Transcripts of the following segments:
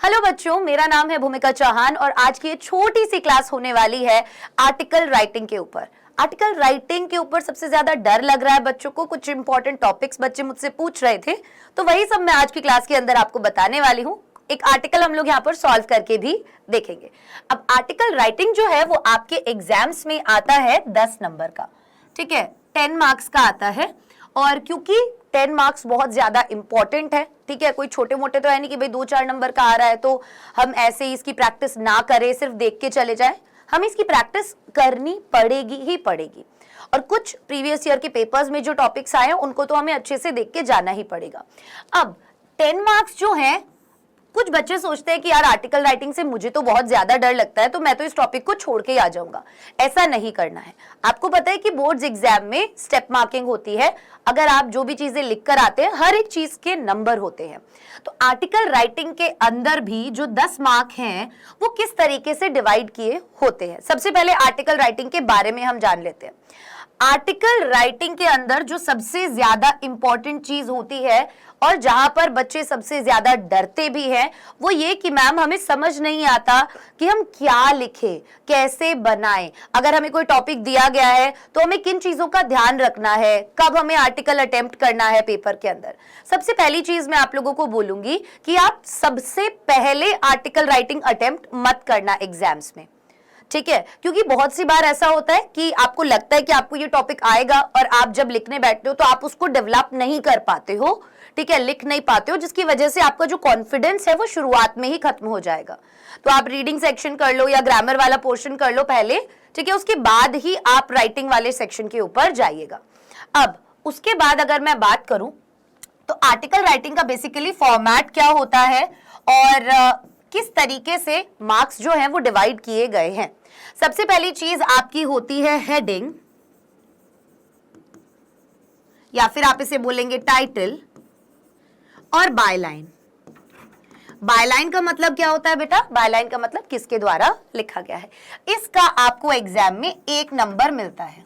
Hello बच्चों, मेरा नाम है भूमिका चौहान और आज की छोटी सी क्लास होने वाली है आर्टिकल राइटिंग के ऊपर। आर्टिकल राइटिंग के ऊपर सबसे ज्यादा डर लग रहा है बच्चों को। कुछ इंपॉर्टेंट टॉपिक्स बच्चे मुझसे पूछ रहे थे, तो वही सब मैं आज की क्लास के अंदर आपको बताने वाली हूँ। एक आर्टिकल हम लोग यहाँ पर सॉल्व करके भी देखेंगे। अब आर्टिकल राइटिंग जो है वो आपके एग्जाम्स में आता है 10 नंबर का, ठीक है, 10 मार्क्स का आता है। और क्योंकि 10 मार्क्स बहुत ज्यादा इंपॉर्टेंट है, ठीक है, कोई छोटे मोटे तो है नहीं कि भाई 2-4 नंबर का आ रहा है तो हम ऐसे ही इसकी प्रैक्टिस ना करें, सिर्फ देख के चले जाएं। हमें इसकी प्रैक्टिस करनी पड़ेगी ही पड़ेगी। और कुछ प्रीवियस ईयर के पेपर्स में जो टॉपिक्स आए हैं उनको तो हमें अच्छे से देख के जाना ही पड़ेगा। अब 10 मार्क्स जो है, कुछ बच्चे सोचते हैं कि यार आर्टिकल राइटिंग से मुझे तो बहुत ज्यादा डर लगता है तो मैं तो इस टॉपिक को छोड़ के ही आ जाऊंगा। ऐसा नहीं करना है। आपको पता है कि बोर्ड्स एग्जाम में स्टेप मार्किंग होती है। अगर आप जो भी चीजें लिख कर आते हैं, हर एक चीज के नंबर होते हैं। तो आर्टिकल राइटिंग के अंदर भी जो 10 मार्क हैं वो किस तरीके से डिवाइड किए होते हैं। सबसे पहले आर्टिकल राइटिंग के बारे में हम जान लेते हैं। आर्टिकल राइटिंग के अंदर जो सबसे ज्यादा इंपॉर्टेंट चीज होती है और जहां पर बच्चे सबसे ज्यादा डरते भी हैं वो ये कि मैम हमें समझ नहीं आता कि हम क्या लिखें, कैसे बनाएं। अगर हमें कोई टॉपिक दिया गया है तो हमें किन चीजों का ध्यान रखना है, कब हमें आर्टिकल अटेम्प्ट करना है पेपर के अंदर। सबसे पहली चीज मैं आप लोगों को बोलूंगी कि आप सबसे पहले आर्टिकल राइटिंग अटेम्प्ट मत करना एग्जाम्स में, ठीक है। क्योंकि बहुत सी बार ऐसा होता है कि आपको लगता है कि आपको ये टॉपिक आएगा और आप जब लिखने बैठते हो तो आप उसको डेवलप नहीं कर पाते हो, ठीक है, लिख नहीं पाते हो, जिसकी वजह से आपका जो कॉन्फिडेंस है वो शुरुआत में ही खत्म हो जाएगा। तो आप रीडिंग सेक्शन कर लो या ग्रामर वाला पोर्शन कर लो पहले, ठीक है, उसके बाद ही आप राइटिंग वाले सेक्शन के ऊपर जाइएगा। अब उसके बाद अगर मैं बात करूं तो आर्टिकल राइटिंग का बेसिकली फॉर्मेट क्या होता है और किस तरीके से मार्क्स जो हैं वो डिवाइड किए गए हैं। सबसे पहली चीज आपकी होती है हेडिंग, या फिर आप इसे बोलेंगे टाइटल, और बायलाइन। बायलाइन का मतलब क्या होता है बेटा? बायलाइन का मतलब किसके द्वारा लिखा गया है। इसका आपको एग्जाम में 1 नंबर मिलता है,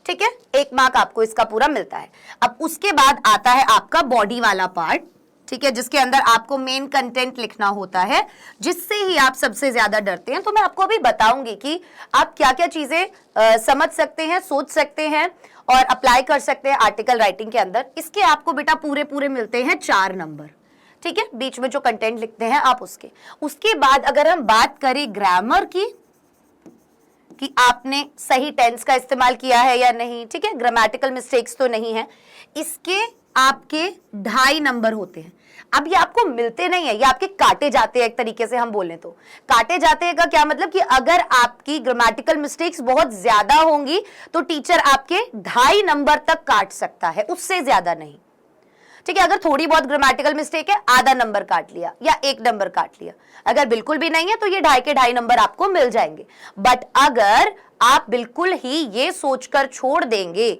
ठीक है, 1 मार्क आपको इसका पूरा मिलता है। अब उसके बाद आता है आपका बॉडी वाला पार्ट, ठीक है, जिसके अंदर आपको मेन कंटेंट लिखना होता है, जिससे ही आप सबसे ज्यादा डरते हैं। तो मैं आपको अभी बताऊंगी कि आप क्या क्या चीजें समझ सकते हैं, सोच सकते हैं और अप्लाई कर सकते हैं आर्टिकल राइटिंग के अंदर। इसके आपको बेटा पूरे पूरे मिलते हैं 4 नंबर, ठीक है, बीच में जो कंटेंट लिखते हैं आप उसके। उसके बाद अगर हम बात करें ग्रामर की कि आपने सही टेंस का इस्तेमाल किया है या नहीं, ठीक है, ग्रामेटिकल मिस्टेक्स तो नहीं है, इसके आपके 2.5 नंबर होते हैं। अब ये आपको मिलते नहीं है, ये आपके काटे जाते हैं। एक तरीके से हम बोलें तो काटे जाते हैं का क्या मतलब कि अगर आपकी ग्रामेटिकल मिस्टेक्स बहुत ज्यादा होंगी तो टीचर आपके 2.5 नंबर तक काट सकता है, उससे ज्यादा नहीं, ठीक है। अगर थोड़ी बहुत ग्रामेटिकल मिस्टेक है, आधा नंबर काट लिया या 1 नंबर काट लिया। अगर बिल्कुल भी नहीं है तो ये 2.5 के 2.5 नंबर आपको मिल जाएंगे। बट अगर आप बिल्कुल ही ये सोचकर छोड़ देंगे,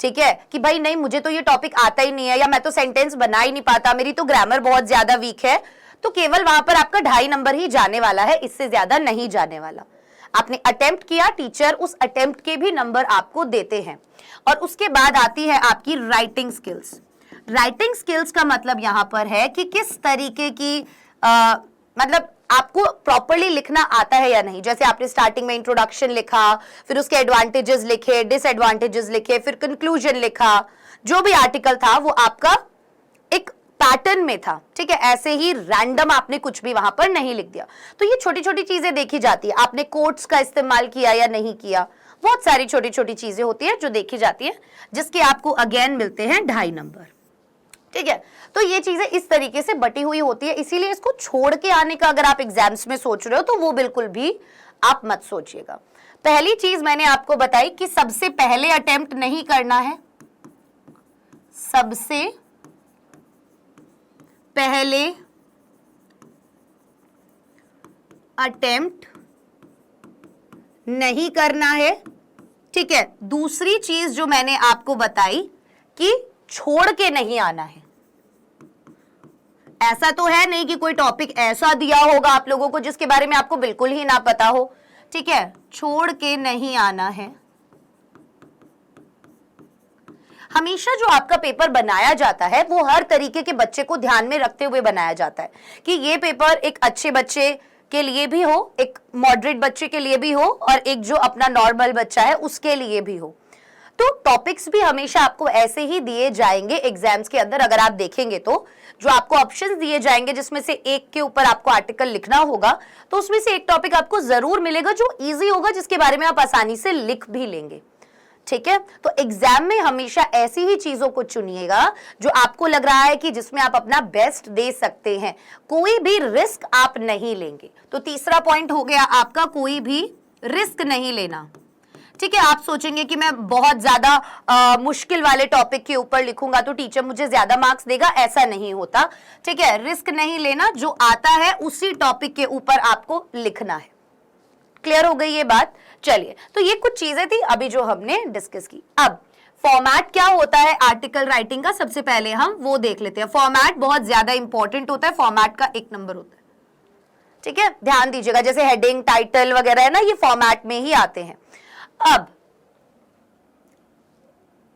ठीक है, कि भाई नहीं मुझे तो ये टॉपिक आता ही नहीं है, या मैं तो सेंटेंस बना ही नहीं पाता, मेरी तो ग्रामर बहुत ज्यादा वीक है, तो केवल वहां पर आपका 2.5 नंबर ही जाने वाला है, इससे ज्यादा नहीं जाने वाला। आपने अटेम्प्ट किया, टीचर उस अटेम्प्ट के भी नंबर आपको देते हैं। और उसके बाद आती है आपकी राइटिंग स्किल्स। राइटिंग स्किल्स का मतलब यहां पर है कि किस तरीके की मतलब आपको प्रॉपर्ली लिखना आता है या नहीं। जैसे आपने स्टार्टिंग में इंट्रोडक्शन लिखा, फिर उसके एडवांटेजेस लिखे, डिसएडवांटेजेस लिखे, फिर कंक्लूजन लिखा, जो भी आर्टिकल था वो आपका एक पैटर्न में था, ठीक है, ऐसे ही रैंडम आपने कुछ भी वहां पर नहीं लिख दिया। तो ये छोटी छोटी चीजें देखी जाती है। आपने कोट्स का इस्तेमाल किया या नहीं किया, बहुत सारी छोटी छोटी चीजें होती है जो देखी जाती है, जिसके आपको अगेन मिलते हैं 2.5 नंबर, ठीक है। तो ये चीजें इस तरीके से बटी हुई होती है, इसीलिए इसको छोड़ के आने का अगर आप एग्जाम्स में सोच रहे हो तो वो बिल्कुल भी आप मत सोचिएगा। पहली चीज मैंने आपको बताई कि सबसे पहले अटेम्प्ट नहीं करना है, सबसे पहले अटेम्प्ट नहीं करना है, ठीक है। दूसरी चीज जो मैंने आपको बताई कि छोड़ के नहीं आना है। ऐसा तो है नहीं कि कोई टॉपिक ऐसा दिया होगा आप लोगों को जिसके बारे में आपको बिल्कुल ही ना पता हो, ठीक है, छोड़ के नहीं आना है। हमेशा जो आपका पेपर बनाया जाता है वो हर तरीके के बच्चे को ध्यान में रखते हुए बनाया जाता है कि ये पेपर एक अच्छे बच्चे के लिए भी हो, एक मॉडरेट बच्चे के लिए भी हो और एक जो अपना नॉर्मल बच्चा है उसके लिए भी हो। तो टॉपिक्स भी हमेशा आपको ऐसे ही दिए जाएंगे एग्जाम्स के अंदर। अगर आप देखेंगे तो जो आपको ऑप्शंस दिए जाएंगे जिसमें से एक के ऊपर आपको आर्टिकल लिखना होगा, तो उसमें से एक टॉपिक आपको जरूर मिलेगा जो इजी होगा, जिसके बारे में आप आसानी से लिख भी लेंगे। ठीक है, तो एग्जाम में हमेशा ऐसी ही चीजों को चुनिएगा जो आपको लग रहा है कि जिसमें आप अपना बेस्ट दे सकते हैं, कोई भी रिस्क आप नहीं लेंगे। तो तीसरा पॉइंट हो गया आपका, कोई भी रिस्क नहीं लेना। ठीक है, आप सोचेंगे कि मैं बहुत ज्यादा मुश्किल वाले टॉपिक के ऊपर लिखूंगा तो टीचर मुझे ज्यादा मार्क्स देगा, ऐसा नहीं होता। ठीक है, रिस्क नहीं लेना, जो आता है उसी टॉपिक के ऊपर आपको लिखना है। क्लियर हो गई ये बात? चलिए, तो ये कुछ चीजें थी अभी जो हमने डिस्कस की। अब फॉर्मेट क्या होता है आर्टिकल राइटिंग का, सबसे पहले हम वो देख लेते हैं। फॉर्मेट बहुत ज्यादा इंपॉर्टेंट होता है, फॉर्मेट का 1 नंबर होता है। ठीक है, ध्यान दीजिएगा, जैसे हेडिंग, टाइटल वगैरह है ना, ये फॉर्मेट में ही आते हैं। अब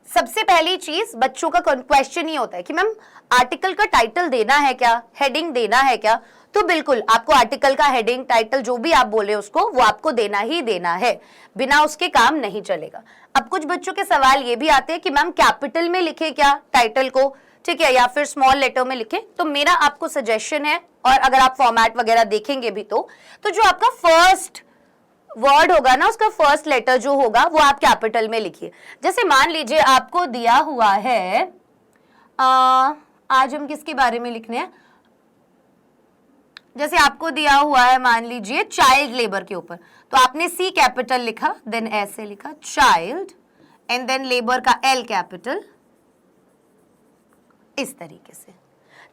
सबसे पहली चीज बच्चों का क्वेश्चन ही होता है कि मैम आर्टिकल का टाइटल देना है क्या, हेडिंग देना है क्या? तो बिल्कुल आपको आर्टिकल का हेडिंग, टाइटल जो भी आप बोले उसको, वो आपको देना ही देना है, बिना उसके काम नहीं चलेगा। अब कुछ बच्चों के सवाल ये भी आते हैं कि मैम कैपिटल में लिखे क्या टाइटल को, ठीक है, या फिर स्मॉल लेटर में लिखे? तो मेरा आपको सजेशन है, और अगर आप फॉर्मेट वगैरह देखेंगे भी तो जो आपका फर्स्ट वर्ड होगा ना, उसका फर्स्ट लेटर जो होगा वो आप कैपिटल में लिखिए। जैसे मान लीजिए आपको दिया हुआ है, आज हम किसके बारे में लिखने हैं, जैसे आपको दिया हुआ है मान लीजिए चाइल्ड लेबर के ऊपर, तो आपने सी कैपिटल लिखा, देन ऐसे लिखा चाइल्ड, एंड देन लेबर का एल कैपिटल, इस तरीके से।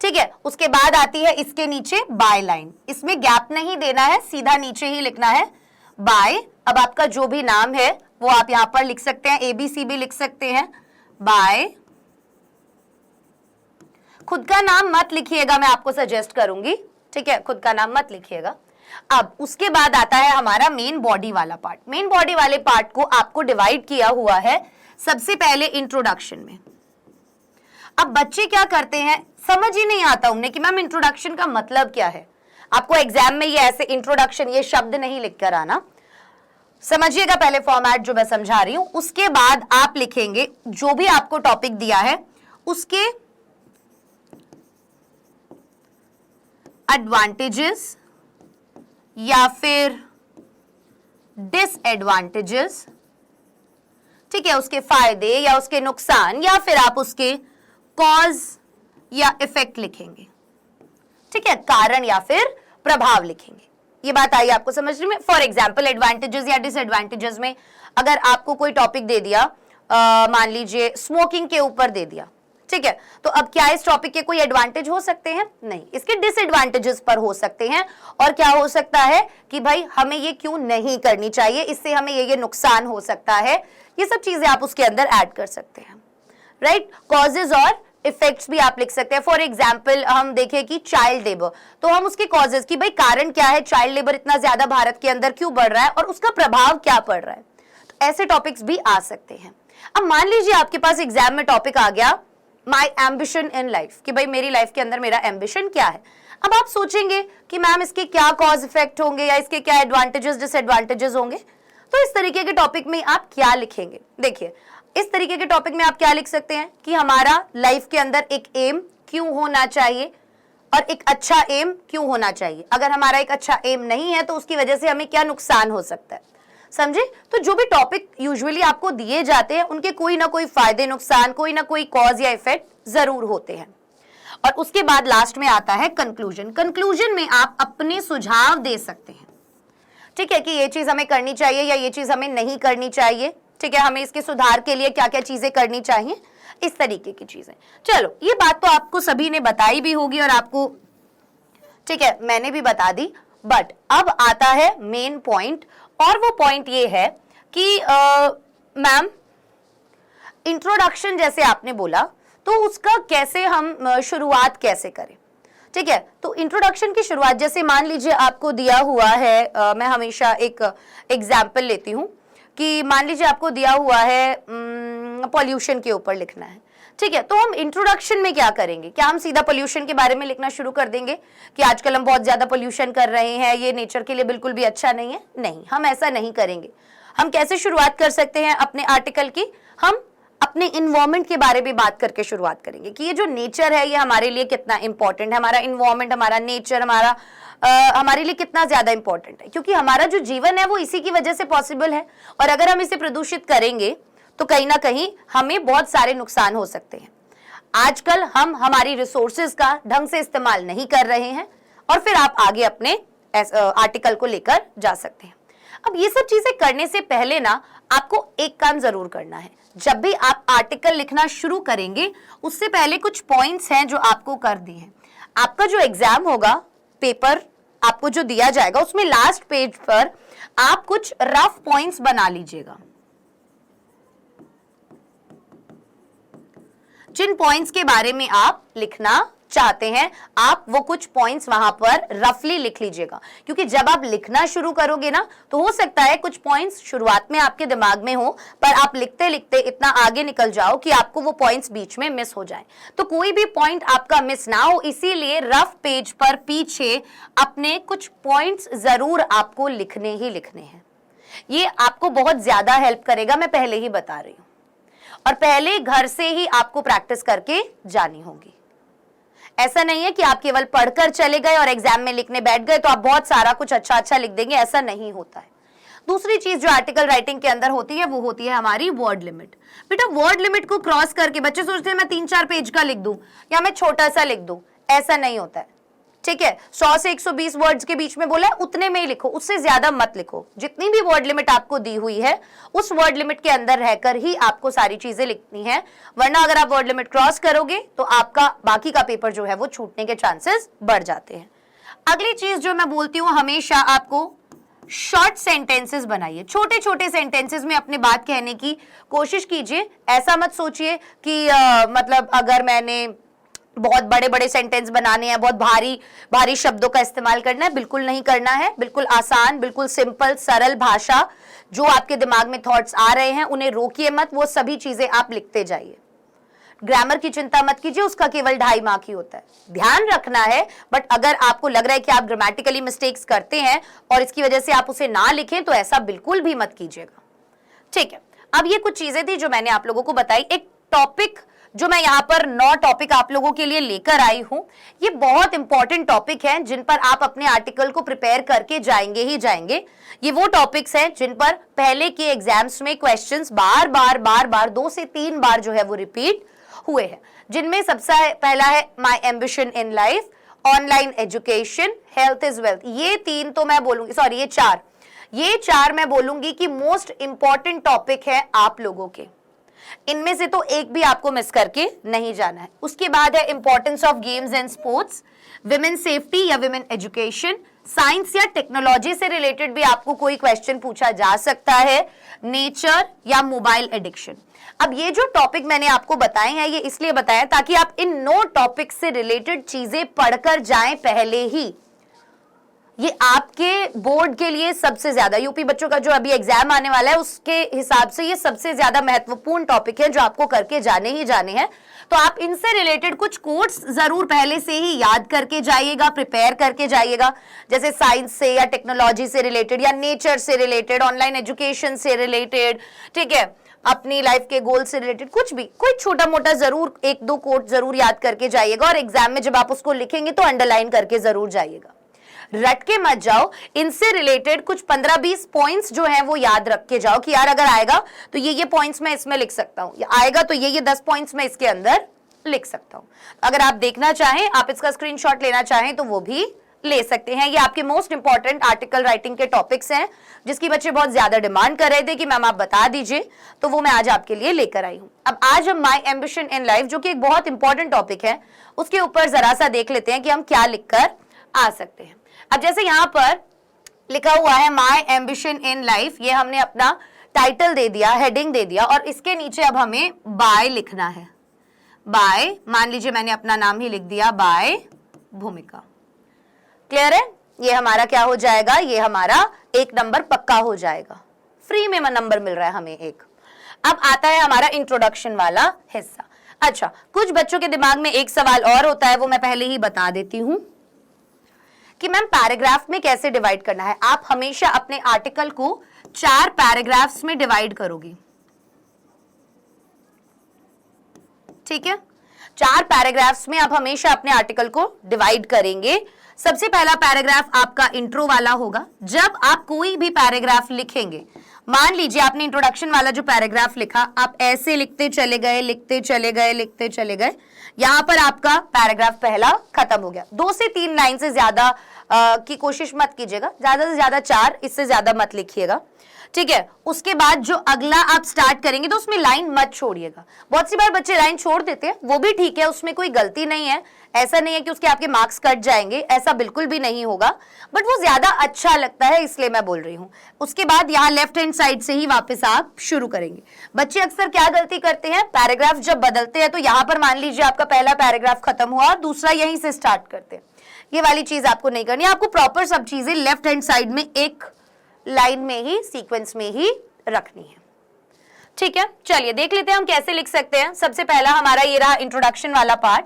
ठीक है, उसके बाद आती है इसके नीचे बाय लाइन, इसमें गैप नहीं देना है, सीधा नीचे ही लिखना है बाय। अब आपका जो भी नाम है वो आप यहां पर लिख सकते हैं, ABC भी लिख सकते हैं, बाय। खुद का नाम मत लिखिएगा, मैं आपको सजेस्ट करूंगी, ठीक है, खुद का नाम मत लिखिएगा। अब उसके बाद आता है हमारा मेन बॉडी वाला पार्ट। मेन बॉडी वाले पार्ट को आपको डिवाइड किया हुआ है सबसे पहले इंट्रोडक्शन में। अब बच्चे क्या करते हैं, समझ ही नहीं आता उन्हें कि मैम इंट्रोडक्शन का मतलब क्या है। आपको एग्जाम में ये ऐसे इंट्रोडक्शन ये शब्द नहीं लिख कर आना, समझिएगा पहले फॉर्मेट जो मैं समझा रही हूं। उसके बाद आप लिखेंगे जो भी आपको टॉपिक दिया है उसके एडवांटेजेस या फिर डिसएडवांटेजेस, ठीक है, उसके फायदे या उसके नुकसान, या फिर आप उसके कॉज या इफेक्ट लिखेंगे। ठीक है, कारण या फिर प्रभाव लिखेंगे। ये बात आई आपको समझने में? फॉर एग्जाम्पल एडवांटेजेस या डिसएडवांटेजेस में अगर आपको कोई टॉपिक दे दिया, मान लीजिए स्मोकिंग के ऊपर दे दिया, ठीक है, तो अब क्या इस टॉपिक के कोई एडवांटेज हो सकते हैं? नहीं, इसके डिसएडवांटेजेस पर हो सकते हैं। और क्या हो सकता है कि भाई हमें ये क्यों नहीं करनी चाहिए, इससे हमें ये नुकसान हो सकता है, ये सब चीजें आप उसके अंदर ऐड कर सकते हैं। राइट, कॉजेज और इफेक्ट्स भी आप लिख सकते हैं। फॉर एग्जाम्पल हम देखें कि चाइल्ड लेबर, तो हम उसके कॉजेज की भाई कारण क्या है, चाइल्ड लेबर इतना ज्यादा भारत के अंदर क्यों बढ़ रहा है और उसका प्रभाव क्या पड़ रहा है, तो ऐसे टॉपिक्स भी आ सकते हैं। अब मान लीजिए आपके पास एग्जाम में टॉपिक आ गया माई एम्बिशन इन लाइफ, कि भाई मेरी लाइफ के अंदर मेरा एम्बिशन क्या है। अब आप सोचेंगे कि मैम इसके क्या कॉज इफेक्ट होंगे या इसके क्या एडवांटेजेस डिसएडवांटेजेस होंगे, तो इस तरीके के टॉपिक में आप क्या लिखेंगे? देखिए, इस तरीके के टॉपिक में आप क्या लिख सकते हैं कि हमारा लाइफ के अंदर एक एम क्यों होना चाहिए और एक अच्छा एम क्यों होना चाहिए। अगर हमारा एक अच्छा एम नहीं है तो उसकी वजह से हमें क्या नुकसान हो सकता है, समझे? तो जो भी टॉपिक यूजुअली आपको दिए जाते हैं उनके कोई ना कोई फायदे नुकसान, कोई ना कोई कॉज या इफेक्ट जरूर होते हैं। और उसके बाद लास्ट में आता है कंक्लूजन। कंक्लूजन में आप अपने सुझाव दे सकते हैं, ठीक है, कि ये चीज हमें करनी चाहिए या ये चीज हमें नहीं करनी चाहिए, ठीक है, हमें इसके सुधार के लिए क्या क्या चीजें करनी चाहिए, इस तरीके की चीजें। चलो, ये बात तो आपको सभी ने बताई भी होगी और आपको, ठीक है, मैंने भी बता दी। बट अब आता है मेन पॉइंट, और वो पॉइंट ये है कि मैम इंट्रोडक्शन जैसे आपने बोला, तो उसका कैसे हम शुरुआत कैसे करें? ठीक है, तो इंट्रोडक्शन की शुरुआत जैसे मान लीजिए आपको दिया हुआ है, मैं हमेशा एक एग्जाम्पल लेती हूँ कि मान लीजिए आपको दिया हुआ है पॉल्यूशन के ऊपर लिखना है, ठीक है। तो हम इंट्रोडक्शन में क्या करेंगे, क्या हम सीधा पॉल्यूशन के बारे में लिखना शुरू कर देंगे कि आजकल हम बहुत ज्यादा पॉल्यूशन कर रहे हैं, ये नेचर के लिए बिल्कुल भी अच्छा नहीं है? नहीं, हम ऐसा नहीं करेंगे। हम कैसे शुरुआत कर सकते हैं अपने आर्टिकल की? हम अपने इन्वायरमेंट के बारे में बात करके शुरुआत करेंगे कि ये जो नेचर है ये हमारे लिए कितना इंपॉर्टेंट है, हमारा इन्वायरमेंट, हमारा नेचर, हमारे लिए कितना ज्यादा इंपॉर्टेंट है, क्योंकि हमारा जो जीवन है वो इसी की वजह से पॉसिबल है। और अगर हम इसे प्रदूषित करेंगे तो कहीं ना कहीं हमें बहुत सारे नुकसान हो सकते हैं। आजकल हम हमारी रिसोर्सेज का ढंग से इस्तेमाल नहीं कर रहे हैं और फिर आप आगे अपने आर्टिकल को लेकर जा सकते हैं। अब ये सब चीजें करने से पहले ना आपको एक काम जरूर करना है। जब भी आप आर्टिकल लिखना शुरू करेंगे उससे पहले कुछ पॉइंट्स हैं जो आपको कर दिए हैं। आपका जो एग्जाम होगा, पेपर आपको जो दिया जाएगा, उसमें लास्ट पेज पर आप कुछ रफ पॉइंट्स बना लीजिएगा। जिन पॉइंट्स के बारे में आप लिखना चाहते हैं आप वो कुछ पॉइंट्स वहां पर रफली लिख लीजिएगा, क्योंकि जब आप लिखना शुरू करोगे ना तो हो सकता है कुछ पॉइंट्स शुरुआत में आपके दिमाग में हो, पर आप लिखते लिखते इतना आगे निकल जाओ कि आपको वो पॉइंट्स बीच में मिस हो जाएं। तो कोई भी पॉइंट आपका मिस ना हो, इसीलिए रफ पेज पर पीछे अपने कुछ पॉइंट्स जरूर आपको लिखने ही लिखने हैं। ये आपको बहुत ज्यादा हेल्प करेगा, मैं पहले ही बता रही हूं, और पहले घर से ही आपको प्रैक्टिस करके जानी होगी। ऐसा नहीं है कि आप केवल पढ़कर चले गए और एग्जाम में लिखने बैठ गए तो आप बहुत सारा कुछ अच्छा अच्छा लिख देंगे, ऐसा नहीं होता है। दूसरी चीज जो आर्टिकल राइटिंग के अंदर होती है वो होती है हमारी वर्ड लिमिट। बेटा वर्ड लिमिट को क्रॉस करके बच्चे सोचते हैं मैं 3-4 पेज का लिख दूं या मैं छोटा सा लिख दूं, ऐसा नहीं होता है, ठीक है। 100 से 120 वर्ड्स के बीच में बोला है उतने में ही लिखो, उससे ज्यादा मत लिखो। जितनी भी वर्ड लिमिट आपको दी हुई है उस वर्ड लिमिट के अंदर रहकर ही आपको सारी चीजें लिखनी है, वरना अगर आप वर्ड लिमिट क्रॉस करोगे तो आपका बाकी का पेपर जो है वो छूटने के चांसेस बढ़ जाते हैं। अगली चीज जो मैं बोलती हूँ, हमेशा आपको शॉर्ट सेंटेंसेस बनाइए। छोटे छोटे सेंटेंसेस में अपने बात कहने की कोशिश कीजिए। ऐसा मत सोचिए कि मतलब अगर मैंने बहुत बड़े बड़े सेंटेंस बनाने हैं, बहुत भारी भारी शब्दों का इस्तेमाल करना है, बिल्कुल नहीं करना है। बिल्कुल आसान, बिल्कुल सिंपल सरल भाषा, जो आपके दिमाग में थॉट्स आ रहे हैं उन्हें रोकिए मत, वो सभी चीजें आप लिखते जाइए। ग्रामर की चिंता मत कीजिए, उसका केवल 2.5 मार्क ही होता है, ध्यान रखना है। बट अगर आपको लग रहा है कि आप ग्रामेटिकली मिस्टेक्स करते हैं और इसकी वजह से आप उसे ना लिखें तो ऐसा बिल्कुल भी मत कीजिएगा, ठीक है। अब ये कुछ चीजें थी जो मैंने आप लोगों को बताई। एक टॉपिक जो मैं यहाँ पर 9 टॉपिक आप लोगों के लिए लेकर आई हूं, ये बहुत इंपॉर्टेंट टॉपिक हैं जिन पर आप अपने आर्टिकल को प्रिपेयर करके जाएंगे ही जाएंगे। ये वो टॉपिक्स हैं जिन पर पहले के एग्जाम्स में क्वेश्चंस बार बार 2 से 3 बार जो है वो रिपीट हुए हैं, जिनमें सबसे पहला है माई ambition in life, online education, health is wealth. ये 3 तो मैं बोलूंगी, सॉरी ये 4 मैं बोलूंगी कि मोस्ट इंपॉर्टेंट टॉपिक है आप लोगों के। इनमें से तो एक भी आपको मिस करके नहीं जाना है। उसके बाद है importance of games and sports, women safety या विमेन एजुकेशन, साइंस या टेक्नोलॉजी से रिलेटेड भी आपको कोई क्वेश्चन पूछा जा सकता है, नेचर या मोबाइल एडिक्शन। अब ये जो टॉपिक मैंने आपको बताए हैं ये इसलिए बताया ताकि आप इन 9 टॉपिक से रिलेटेड चीजें पढ़कर जाएं पहले ही। ये आपके बोर्ड के लिए सबसे ज्यादा, यूपी बच्चों का जो अभी एग्जाम आने वाला है उसके हिसाब से ये सबसे ज्यादा महत्वपूर्ण टॉपिक है जो आपको करके जाने ही जाने हैं। तो आप इनसे रिलेटेड कुछ कोट्स जरूर पहले से ही याद करके जाइएगा, प्रिपेयर करके जाइएगा, जैसे साइंस से या टेक्नोलॉजी से रिलेटेड या नेचर से रिलेटेड, ऑनलाइन एजुकेशन से रिलेटेड, ठीक है, अपनी लाइफ के गोल से रिलेटेड कुछ भी, कोई छोटा मोटा जरूर 1-2 कोट जरूर याद करके जाइएगा। और एग्जाम में जब आप उसको लिखेंगे तो अंडरलाइन करके जरूर जाइएगा, रट के मत जाओ। इनसे रिलेटेड कुछ 15-20 पॉइंट्स जो हैं वो याद रख के जाओ कि यार अगर आएगा तो ये पॉइंट्स मैं इसमें लिख सकता हूं, या आएगा तो ये 10 पॉइंट्स मैं इसके अंदर लिख सकता हूं। अगर आप देखना चाहें, आप इसका स्क्रीनशॉट लेना चाहें तो वो भी ले सकते हैं। ये आपके मोस्ट इंपॉर्टेंट आर्टिकल राइटिंग के टॉपिक्स हैं जिसकी बच्चे बहुत ज्यादा डिमांड कर रहे थे कि मैम आप बता दीजिए, तो वो मैं आज आपके लिए लेकर आई हूं। अब आज हम माई एम्बिशन इन लाइफ, जो कि एक बहुत इंपॉर्टेंट टॉपिक है, उसके ऊपर जरा सा देख लेते हैं कि हम क्या लिखकर आ सकते हैं। अब जैसे यहां पर लिखा हुआ है माई एम्बिशन इन लाइफ, ये हमने अपना टाइटल दे दिया, हेडिंग दे दिया, और इसके नीचे अब हमें बाय लिखना है। बाय, मान लीजिए मैंने अपना नाम ही लिख दिया, बाय भूमिका। क्लियर है? ये हमारा क्या हो जाएगा, ये हमारा 1 नंबर पक्का हो जाएगा, फ्री में नंबर मिल रहा है हमें 1। अब आता है हमारा इंट्रोडक्शन वाला हिस्सा। अच्छा, कुछ बच्चों के दिमाग में एक सवाल और होता है, वो मैं पहले ही बता देती हूं कि मैम पैराग्राफ में कैसे डिवाइड करना है। आप हमेशा अपने आर्टिकल को 4 पैराग्राफ्स में डिवाइड करोगी, ठीक है। 4 पैराग्राफ्स में आप हमेशा अपने आर्टिकल को डिवाइड करेंगे। सबसे पहला पैराग्राफ आपका इंट्रो वाला होगा। जब आप कोई भी पैराग्राफ लिखेंगे, मान लीजिए आपने इंट्रोडक्शन वाला जो पैराग्राफ लिखा, आप ऐसे लिखते चले गए, लिखते चले गए, लिखते चले गए, यहां पर आपका पैराग्राफ पहला खत्म हो गया। 2 से 3 लाइन से ज्यादा की कोशिश मत कीजिएगा, ज्यादा से ज्यादा 4, इससे ज्यादा मत लिखिएगा, ठीक है। उसके बाद जो अगला आप स्टार्ट करेंगे तो उसमें लाइन मत छोड़िएगा। बहुत सी बार बच्चे लाइन छोड़ देते हैं, वो भी ठीक है, उसमें कोई गलती नहीं है। ऐसा नहीं है कि उसके आपके मार्क्स कट जाएंगे, ऐसा बिल्कुल भी नहीं होगा, बट वो ज्यादा अच्छा लगता है, इसलिए मैं बोल रही हूं। उसके बाद यहाँ लेफ्ट हैंड साइड से ही वापस आप शुरू करेंगे। बच्चे अक्सर क्या गलती करते हैं, पैराग्राफ जब बदलते हैं तो यहाँ पर मान लीजिए आपका पहला पैराग्राफ खत्म हुआ और दूसरा यहीं से स्टार्ट करते हैं। ये वाली चीज आपको नहीं करनी, आपको प्रॉपर सब चीजें लेफ्ट हैंड साइड में एक लाइन में ही, सीक्वेंस में ही रखनी है, ठीक है। चलिए देख लेते हैं हम कैसे लिख सकते हैं। सबसे पहला हमारा ये रहा इंट्रोडक्शन वाला part.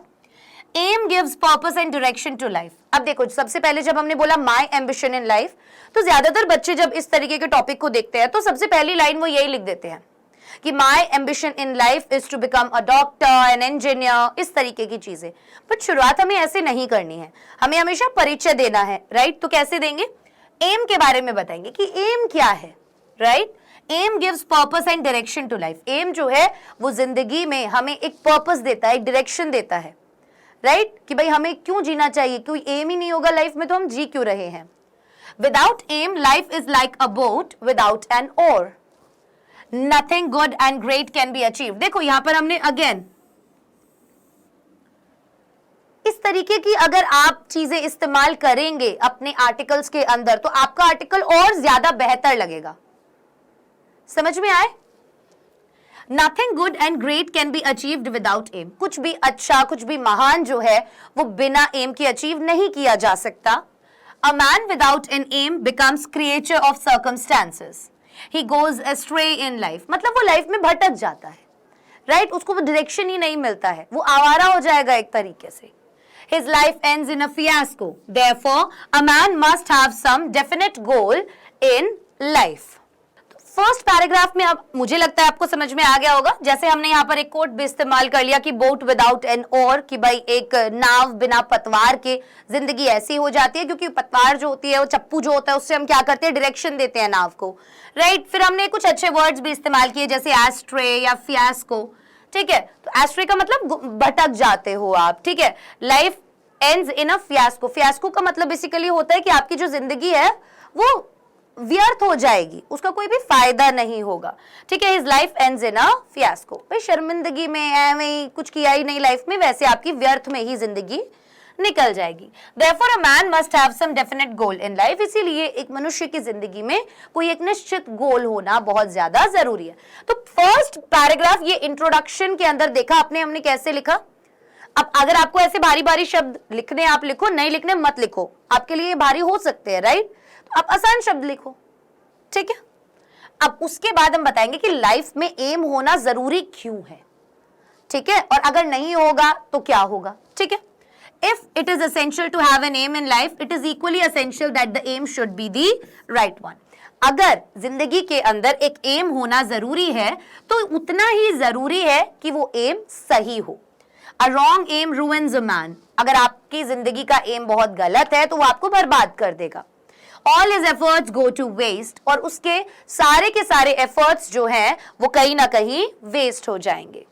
Aim gives purpose and direction to life. अब देखो, सबसे पहले जब हमने बोला माय एम्बिशन इन लाइफ, तो ज्यादातर बच्चे जब इस तरीके के टॉपिक को देखते हैं तो सबसे पहली लाइन वो यही लिख देते हैं कि my ambition in life is to become a doctor, an engineer, इस तरीके की चीजें। बट शुरुआत हमें ऐसे नहीं करनी है, हमें हमेशा परिचय देना है, राइट। तो कैसे देंगे, एम के बारे में बताएंगे कि एम क्या है, right. Aim gives purpose and direction to life. Aim जो है वो जिंदगी में हमें एक पर्पस देता है, एक डायरेक्शन देता है, राइट, कि भाई हमें क्यों जीना चाहिए, कोई एम ही नहीं होगा लाइफ में तो हम जी क्यों रहे हैं। Without aim life is like a boat without an oar, nothing good and great can be achieve. देखो यहां पर हमने अगेन इस तरीके की अगर आप चीजें इस्तेमाल करेंगे अपने आर्टिकल्स के अंदर तो आपका आर्टिकल और ज्यादा बेहतर लगेगा। समझ में आए? Nothing good and great can be achieved without aim. कुछ भी अच्छा, कुछ भी महान जो है वो बिना एम के अचीव नहीं किया जा सकता। A man without an aim becomes creature of circumstances, he goes astray in life. मतलब वो लाइफ में भटक जाता है, राइट, उसको वो डायरेक्शन ही नहीं मिलता है, वो आवारा हो जाएगा एक तरीके से। His life ends in a fiasco. Therefore, a man must have some definite goal in life. First paragraph में अब मुझे लगता है आपको समझ में आ गया होगा। जैसे हमने यहाँ पर एक कोट भी इस्तेमाल कर लिया कि बोट विदाउट एन ओर, कि भाई एक नाव बिना पतवार के जिंदगी ऐसी हो जाती है, क्योंकि पतवार जो होती है वो चप्पू जो होता है उससे हम क्या करते हैं, डायरेक्शन देते हैं नाव को, राइट। फिर हमने कुछ अच्छे वर्ड्स भी इस्तेमाल किए जैसे एस्ट्रे या फियास्को, ठीक है। तो एस्ट्रे का मतलब भटक जाते हो आप, ठीक है। Life ends in a fiasco. Fiasco का मतलब बेसिकली होता है कि आपकी जो जिंदगी है वो व्यर्थ हो जाएगी, उसका कोई भी फायदा नहीं होगा, ठीक है। His life ends in a fiasco, भाई शर्मिंदगी में, एवं कुछ किया ही नहीं लाइफ में, वैसे आपकी व्यर्थ में ही जिंदगी निकल जाएगी। Therefore a man must have some definite goal in life। इसीलिए एक मनुष्य की जिंदगी में कोई एक निश्चित गोल होना बहुत ज्यादा जरूरी है। तो फर्स्ट पैराग्राफ ये इंट्रोडक्शन के अंदर देखा आपने, हमने कैसे लिखा। अब अगर आपको ऐसे भारी भारी शब्द लिखने, आप लिखो, नहीं लिखने मत लिखो, आपके लिए भारी हो सकते हैं, राइट। तो आप आसान शब्द लिखो, ठीक है। अब उसके बाद हम बताएंगे कि लाइफ में एम होना जरूरी क्यों है, ठीक है, और अगर नहीं होगा तो क्या होगा, ठीक है। If it is essential to have an aim in life, it is equally essential that the aim should be the right one। अगर जिंदगी के अंदर एक एम होना जरूरी है तो उतना ही जरूरी है कि वो एम सही हो। A wrong aim ruins a man। अगर आपकी जिंदगी का एम बहुत गलत है तो वो आपको बर्बाद कर देगा। All his efforts go to waste। और उसके सारे के सारे एफर्ट्स जो हैं वो कहीं ना कहीं वेस्ट हो जाएंगे।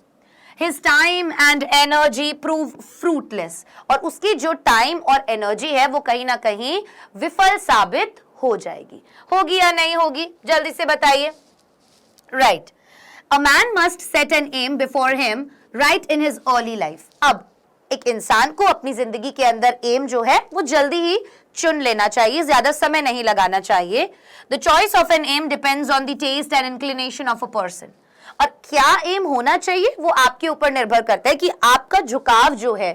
His time and energy prove fruitless। और उसकी जो टाइम और एनर्जी है वो कहीं ना कहीं विफल साबित हो जाएगी। होगी या नहीं होगी, जल्दी से बताइए, right. A man must set an aim before him right in his early life। अब एक इंसान को अपनी जिंदगी के अंदर एम जो है वो जल्दी ही चुन लेना चाहिए, ज्यादा समय नहीं लगाना चाहिए। The choice of an aim depends on the taste and inclination of a person। और क्या एम होना चाहिए वो आपके ऊपर निर्भर करता है कि आपका झुकाव जो है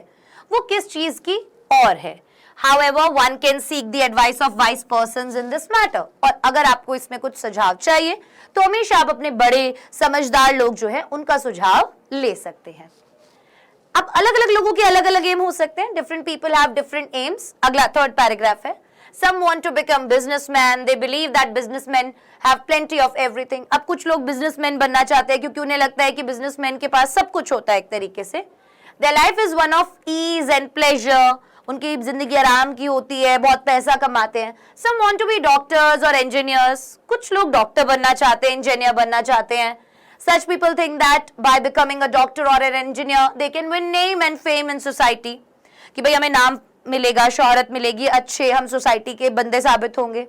वो किस चीज की ओर है। However, one can seek the advice of wise persons in this matter. और अगर आपको इसमें कुछ सुझाव चाहिए तो हमेशा आप अपने बड़े समझदार लोग जो है उनका सुझाव ले सकते हैं। अब अलग अलग लोगों के अलग अलग एम हो सकते हैं। Different people have different AIIMS. अगला थर्ड पैराग्राफ है, some want to become businessman, they believe that businessmen have plenty of everything। अब कुछ लोग बिजनेसमैन बनना चाहते हैं क्योंकि उन्हें लगता है कि बिजनेसमैन के पास सब कुछ होता है एक तरीके से। their life is one of ease and pleasure, उनकी जिंदगी आराम की होती है, बहुत पैसा कमाते हैं। some want to be doctors or engineers, कुछ लोग डॉक्टर बनना चाहते हैं, इंजीनियर बनना चाहते हैं। such people think that by becoming a doctor or an engineer they can win name and fame in society, कि भाई हमें नाम मिलेगा, शोहरत मिलेगी, अच्छे हम सोसाइटी के बंदे साबित होंगे।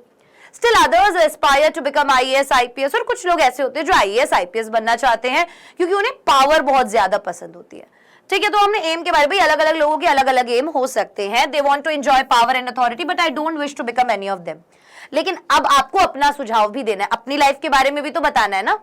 Still others aspire to become IAS, IPS, और कुछ लोग ऐसे होते हैं जो IAS, IPS बनना चाहते हैं क्योंकि उन्हें पावर बहुत ज्यादा पसंद होती है। ठीक है, तो हमने एम के बारे में, अलग अलग लोगों के अलग अलग एम हो सकते हैं। They want to enjoy power and authority but I don't wish to become any of them. लेकिन अब आपको अपना सुझाव भी देना है, अपनी लाइफ के बारे में भी तो बताना है ना।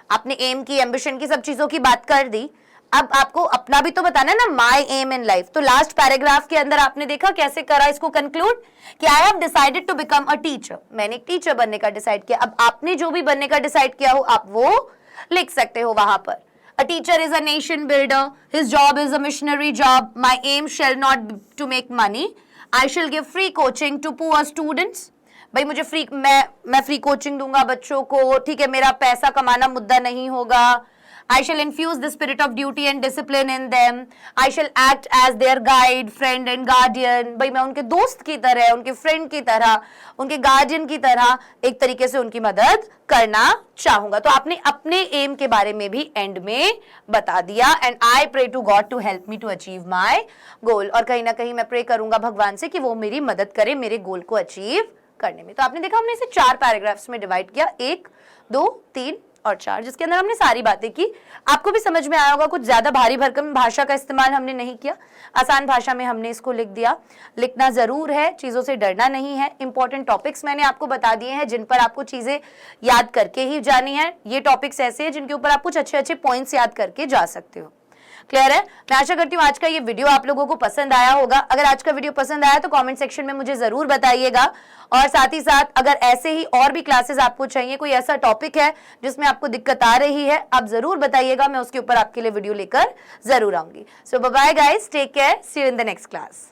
आपने एम की, एम्बिशन की, सब चीजों की बात कर दी, अब आपको अपना भी तो बताना है ना, माई एम इन लाइफ। तो लास्ट पैराग्राफ के अंदर आपने देखा कैसे करा इसको कंक्लूड कि I have decided to become a teacher, मैंने एक टीचर बनने का डिसाइड किया। अब आपने जो भी बनने का डिसाइड किया हो आप वो लिख सकते हो वहां पर। A teacher is a nation builder. His job is a missionary job. My aim shall not be to make money. I shall give free coaching to poor students. भाई मुझे मैं फ्री कोचिंग दूंगा बच्चों को, ठीक है, मेरा पैसा कमाना मुद्दा नहीं होगा। I shall infuse the spirit of duty and discipline in them. I shall act as their guide, friend and guardian. भाई मैं उनके दोस्त की तरह, उनके फ्रेंड की तरह, उनके गार्डियन की तरह एक तरीके से उनकी मदद करना चाहूंगा। तो आपने अपने एम के बारे में भी एंड में बता दिया। And I pray to God to help me to achieve my goal, और कहीं ना कहीं मैं प्रे करूंगा भगवान से कि वो मेरी मदद करे मेरे गोल को अचीव करने में। तो आपने देखा हमने इसे 4 पैराग्राफ्स में डिवाइड किया, 1, 2, 3 और 4, जिसके अंदर हमने सारी बातें की। आपको भी समझ में आया होगा, कुछ ज्यादा भारी भरकम भाषा का इस्तेमाल हमने नहीं किया, आसान भाषा में हमने इसको लिख दिया। लिखना जरूर है, चीजों से डरना नहीं है। इंपॉर्टेंट टॉपिक्स मैंने आपको बता दिए हैं जिन पर आपको चीजें याद करके ही जानी है। ये टॉपिक्स ऐसे हैं जिनके ऊपर आप कुछ अच्छे अच्छे पॉइंट्स याद करके जा सकते हो। क्लियर है? मैं आशा करती हूँ आज का ये वीडियो आप लोगों को पसंद आया होगा। अगर आज का वीडियो पसंद आया तो कमेंट सेक्शन में मुझे जरूर बताइएगा, और साथ ही साथ अगर ऐसे ही और भी क्लासेस आपको चाहिए, कोई ऐसा टॉपिक है जिसमें आपको दिक्कत आ रही है, आप जरूर बताइएगा, मैं उसके ऊपर आपके लिए वीडियो लेकर जरूर आऊंगी। So bye bye guys, take care, see you in the next class.